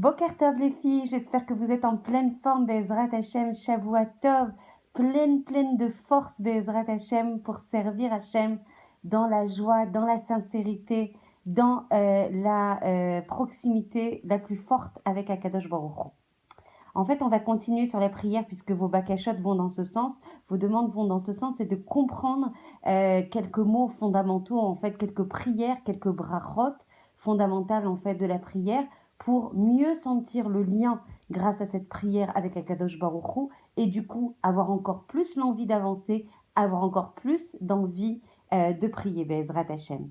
Boker Tov les filles, j'espère que vous êtes en pleine forme, Be'ezrat Hashem, Shavua Tov, pleine de force, Be'ezrat Hashem, pour servir Hashem dans la joie, dans la sincérité, dans la proximité la plus forte avec Akadosh Baruch Hu. En fait, on va continuer sur la prière puisque vos bakashot vont dans ce sens, vos demandes vont dans ce sens, et de comprendre quelques mots fondamentaux, en fait, quelques prières, quelques brachot fondamentales en fait de la prière pour mieux sentir le lien grâce à cette prière avec Akadosh Baruch Hu et du coup avoir encore plus l'envie d'avancer, avoir encore plus d'envie de prier Be'ezrat Hashem.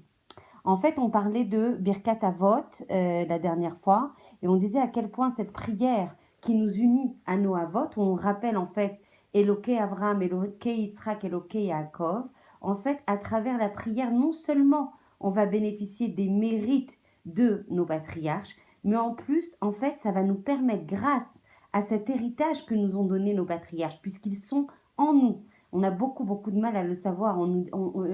En fait, on parlait de Birkat Avot la dernière fois et on disait à quel point cette prière qui nous unit à nos Avot, où on rappelle en fait Eloké Avraham, Eloké Yitzhak, Eloké Yaakov, en fait, à travers la prière, non seulement on va bénéficier des mérites de nos patriarches, mais en plus, en fait, ça va nous permettre, grâce à cet héritage que nous ont donné nos patriarches, puisqu'ils sont en nous. On a beaucoup de mal à le savoir.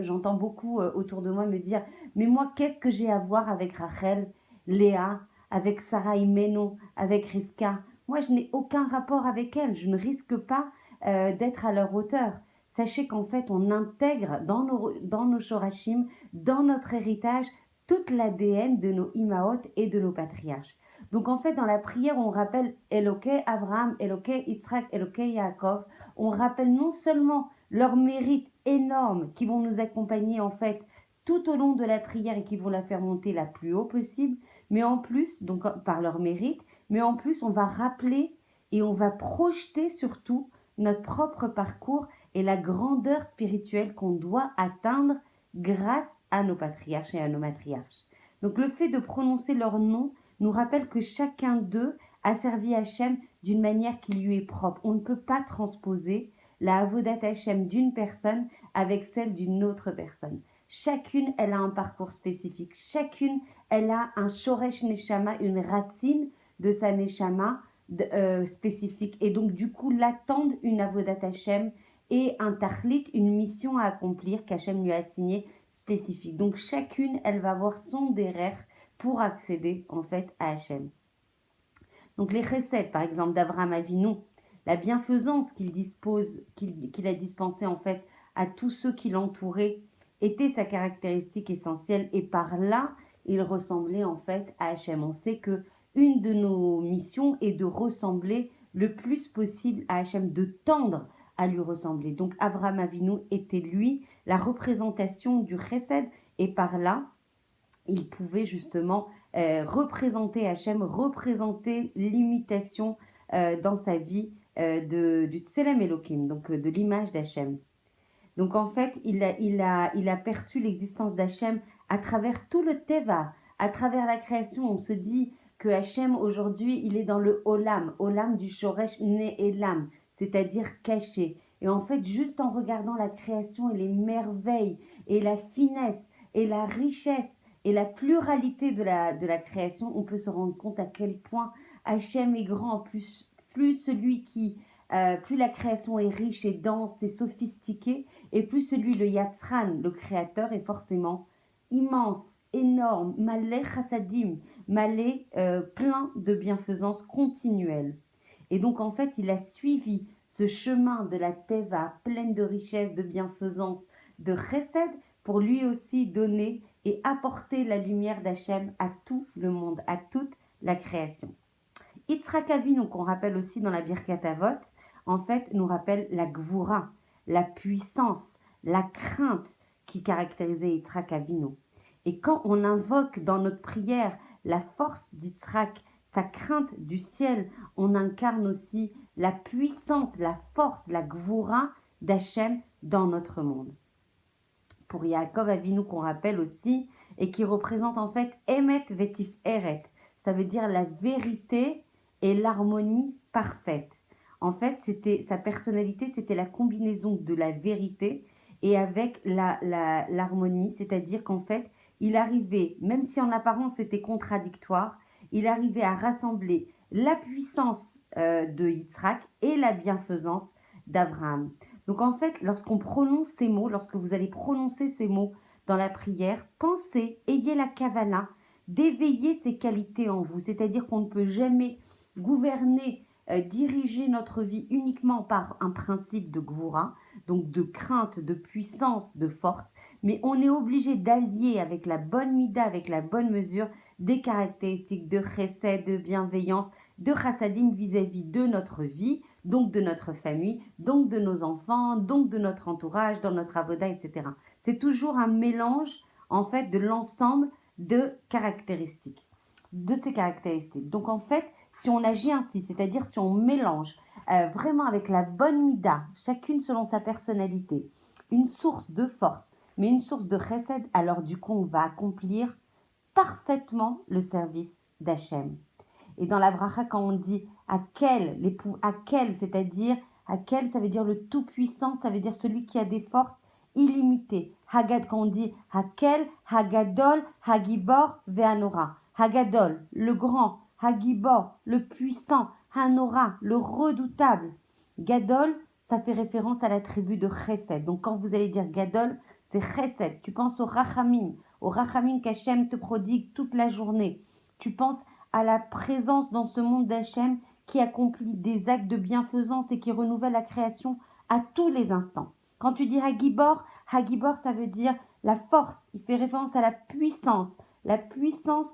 J'entends beaucoup autour de moi me dire « Mais moi, qu'est-ce que j'ai à voir avec Rachel, Léa, avec Sarah Imeno, avec Rivka ?» Moi, je n'ai aucun rapport avec elles. Je ne risque pas d'être à leur hauteur. Sachez qu'en fait, on intègre dans nos shorashim, dans notre héritage, toute l'ADN de nos imaot et de nos patriarches. Donc en fait, dans la prière, on rappelle Eloké Abraham, Eloké Yitzhak, Eloké Yaakov. On rappelle non seulement leurs mérites énormes qui vont nous accompagner en fait tout au long de la prière et qui vont la faire monter la plus haut possible, mais en plus, donc par leurs mérites, mais en plus, on va rappeler et on va projeter surtout notre propre parcours et la grandeur spirituelle qu'on doit atteindre grâce à nos patriarches et à nos matriarches. Donc le fait de prononcer leur nom nous rappelle que chacun d'eux a servi Hachem d'une manière qui lui est propre. On ne peut pas transposer la Avodat Hachem d'une personne avec celle d'une autre personne. Chacune, elle a un parcours spécifique. Chacune, elle a un Shoresh Neshama, une racine de sa Neshama spécifique. Et donc, du coup, l'attendent une Avodat Hachem et un Tachlit, une mission à accomplir qu'Hachem lui a assignée spécifique. Donc, chacune, elle va avoir son derer pour accéder, en fait, à Hachem. Donc, les recettes, par exemple, d'Avraham Avinu, la bienfaisance qu'il a dispensée, en fait, à tous ceux qui l'entouraient, était sa caractéristique essentielle. Et par là, il ressemblait, en fait, à Hachem. On sait que une de nos missions est de ressembler le plus possible à Hachem, de tendre à lui ressembler. Donc, Avraham Avinu était, lui, la représentation du chesed, et par là, il pouvait justement représenter Hachem, représenter l'imitation dans sa vie du Tselem Elohim, donc de l'image d'Hachem. Donc en fait, il a perçu l'existence d'Hachem à travers tout le Teva, à travers la création. On se dit que Hachem aujourd'hui, il est dans le Olam du Shoresh Ne'elam, c'est-à-dire caché. Et en fait, juste en regardant la création et les merveilles et la finesse et la richesse et la pluralité de la création, on peut se rendre compte à quel point Hachem est grand. Plus la création est riche et dense et sophistiquée, et plus celui, le Yatzran, le créateur, est forcément immense, énorme, malé chassadim, malé plein de bienfaisance continuelle. Et donc en fait, il a suivi ce chemin de la Teva, pleine de richesse, de bienfaisance, de chesed, pour lui aussi donner et apporter la lumière d'Hachem à tout le monde, à toute la création. Yitzhak Avinu, qu'on rappelle aussi dans la Birkat Avot, en fait, nous rappelle la Gvura, la puissance, la crainte qui caractérisait Yitzhak Avinu. Et quand on invoque dans notre prière la force d'Yitzhak, sa crainte du ciel, on incarne aussi la puissance, la force, la Gvura d'Hachem dans notre monde. Pour Yaakov Avinu, qu'on rappelle aussi, et qui représente en fait Emet Vetif Eret, ça veut dire la vérité et l'harmonie parfaite. En fait, sa personnalité, c'était la combinaison de la vérité et avec l'harmonie, c'est-à-dire qu'en fait, il arrivait, même si en apparence c'était contradictoire, il arrivait à rassembler la puissance de Yitzhak et la bienfaisance d'Abraham. Donc en fait, lorsqu'on prononce ces mots, lorsque vous allez prononcer ces mots dans la prière, pensez, ayez la kavala d'éveiller ces qualités en vous. C'est-à-dire qu'on ne peut jamais gouverner, diriger notre vie uniquement par un principe de gvura, donc de crainte, de puissance, de force, mais on est obligé d'allier avec la bonne mida, avec la bonne mesure, des caractéristiques de chesed, de bienveillance, de chassadim vis-à-vis de notre vie, donc de notre famille, donc de nos enfants, donc de notre entourage, dans notre avoda, etc. C'est toujours un mélange, en fait, de l'ensemble de caractéristiques, de ces caractéristiques. Donc, en fait, si on agit ainsi, c'est-à-dire si on mélange vraiment avec la bonne mida, chacune selon sa personnalité, une source de force, mais une source de chesed, alors du coup, on va accomplir parfaitement le service d'Hachem. Et dans la bracha, quand on dit à quel, c'est-à-dire à quel, ça veut dire le tout-puissant, ça veut dire celui qui a des forces illimitées. Hagad, quand on dit à quel, Hagadol, Hagibor, Ve'anora. Hagadol, le grand, Hagibor, le puissant, Hanora, le redoutable. Gadol, ça fait référence à la tribu de Chesed. Donc quand vous allez dire Gadol, c'est Chesed. Tu penses au Rachamim qu'Hachem te prodigue toute la journée. Tu penses à la présence dans ce monde d'Hachem qui accomplit des actes de bienfaisance et qui renouvelle la création à tous les instants. Quand tu dis Hagibor, Hagibor ça veut dire la force, il fait référence à la puissance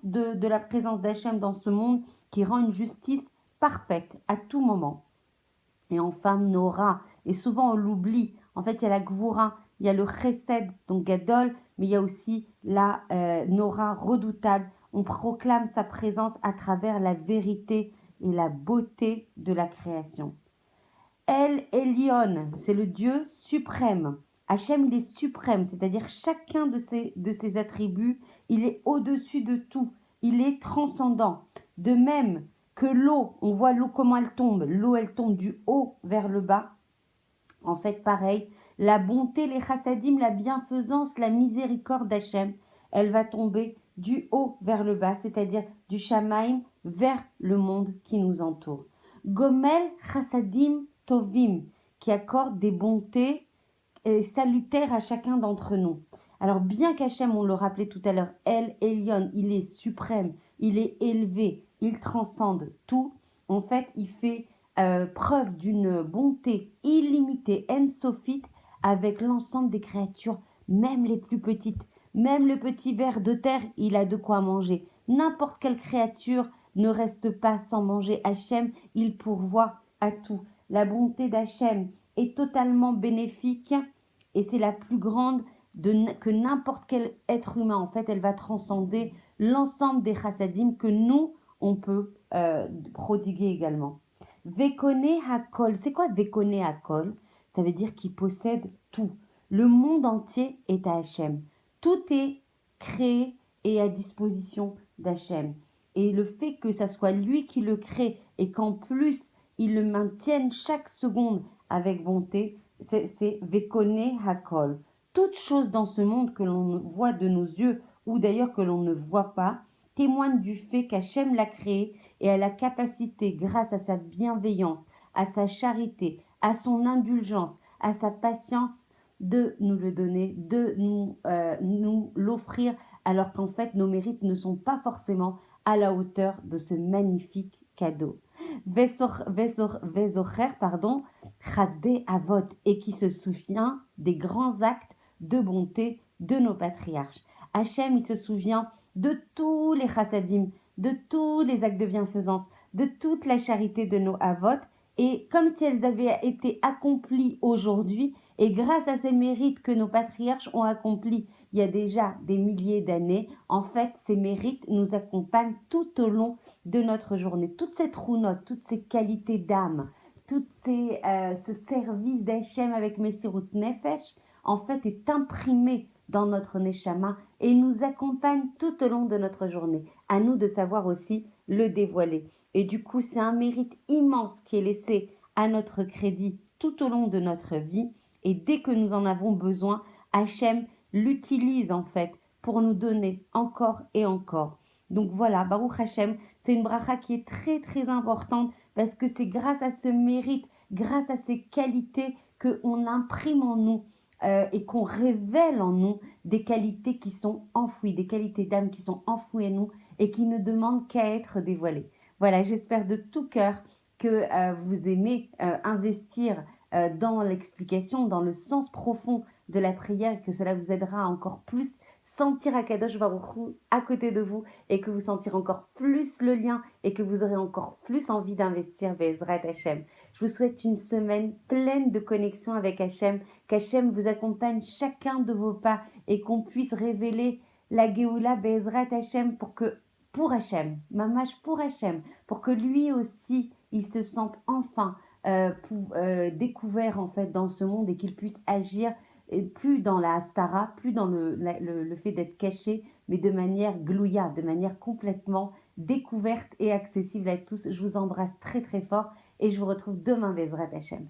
de la présence d'Hachem dans ce monde qui rend une justice parfaite à tout moment. Et enfin, Nora, et souvent on l'oublie, en fait il y a la Gvura, il y a le Chesed, donc Gadol, mais il y a aussi la Nora redoutable. On proclame sa présence à travers la vérité et la beauté de la création. El Elyon, c'est le Dieu suprême. Hachem, il est suprême, c'est-à-dire chacun de ses attributs, il est au-dessus de tout, il est transcendant. De même que l'eau, on voit l'eau comment l'eau elle tombe du haut vers le bas. En fait, pareil, la bonté, les chassadim, la bienfaisance, la miséricorde d'Hachem, elle va tomber du haut vers le bas, c'est-à-dire du Shamaim vers le monde qui nous entoure. Gomel chassadim tovim, qui accorde des bontés salutaires à chacun d'entre nous. Alors bien qu'Hachem, on le rappelait tout à l'heure, El Elyon, il est suprême, il est élevé, il transcende tout. En fait, il fait preuve d'une bonté illimitée, en-sophite, avec l'ensemble des créatures, même les plus petites. Même le petit ver de terre, il a de quoi manger. N'importe quelle créature ne reste pas sans manger. Hachem, il pourvoit à tout. La bonté d'Hachem est totalement bénéfique et c'est la plus grande que n'importe quel être humain. En fait, elle va transcender l'ensemble des chassadim que nous, on peut prodiguer également. Vekone Hakol, c'est quoi Vekone Hakol? Ça veut dire qu'il possède tout. Le monde entier est à Hachem. Tout est créé et à disposition d'Hachem. Et le fait que ça soit lui qui le crée et qu'en plus il le maintienne chaque seconde avec bonté, c'est Vekone Hakol. Toute chose dans ce monde que l'on voit de nos yeux ou d'ailleurs que l'on ne voit pas témoigne du fait qu'Hachem l'a créé et à la capacité, grâce à sa bienveillance, à sa charité, à son indulgence, à sa patience, de nous le donner, de nous l'offrir, alors qu'en fait nos mérites ne sont pas forcément à la hauteur de ce magnifique cadeau. Vezocher, pardon, Chasdé Avot, et qui se souvient des grands actes de bonté de nos patriarches. Hachem, il se souvient de tous les chassadim, de tous les actes de bienfaisance, de toute la charité de nos avot, et comme si elles avaient été accomplies aujourd'hui, et grâce à ces mérites que nos patriarches ont accomplis il y a déjà des milliers d'années, en fait, ces mérites nous accompagnent tout au long de notre journée. Toute cette rounote, toutes ces qualités d'âme, ce service d'Hachem avec Messirut Nefesh, en fait, est imprimé dans notre Neshama et nous accompagne tout au long de notre journée. À nous de savoir aussi le dévoiler. Et du coup, c'est un mérite immense qui est laissé à notre crédit tout au long de notre vie. Et dès que nous en avons besoin, Hachem l'utilise en fait pour nous donner encore et encore. Donc voilà, Baruch Hachem, c'est une bracha qui est très très importante parce que c'est grâce à ce mérite, grâce à ces qualités qu'on imprime en nous et qu'on révèle en nous des qualités qui sont enfouies, des qualités d'âme qui sont enfouies en nous et qui ne demande qu'à être dévoilé. Voilà, j'espère de tout cœur que vous aimez investir dans l'explication, dans le sens profond de la prière, que cela vous aidera à encore plus sentir Akadosh Baruch Hu à côté de vous et que vous sentirez encore plus le lien et que vous aurez encore plus envie d'investir Bezrat Hashem. Je vous souhaite une semaine pleine de connexion avec Hashem, qu'Hashem vous accompagne chacun de vos pas et qu'on puisse révéler la Géoula Bezrat Hashem pour Hashem, mamash pour Hashem, pour que lui aussi il se sente enfin découvert en fait dans ce monde et qu'il puisse agir et plus dans la hastara, plus dans le fait d'être caché, mais de manière glouya, de manière complètement découverte et accessible à tous. Je vous embrasse très très fort et je vous retrouve demain, Bezrat Hashem.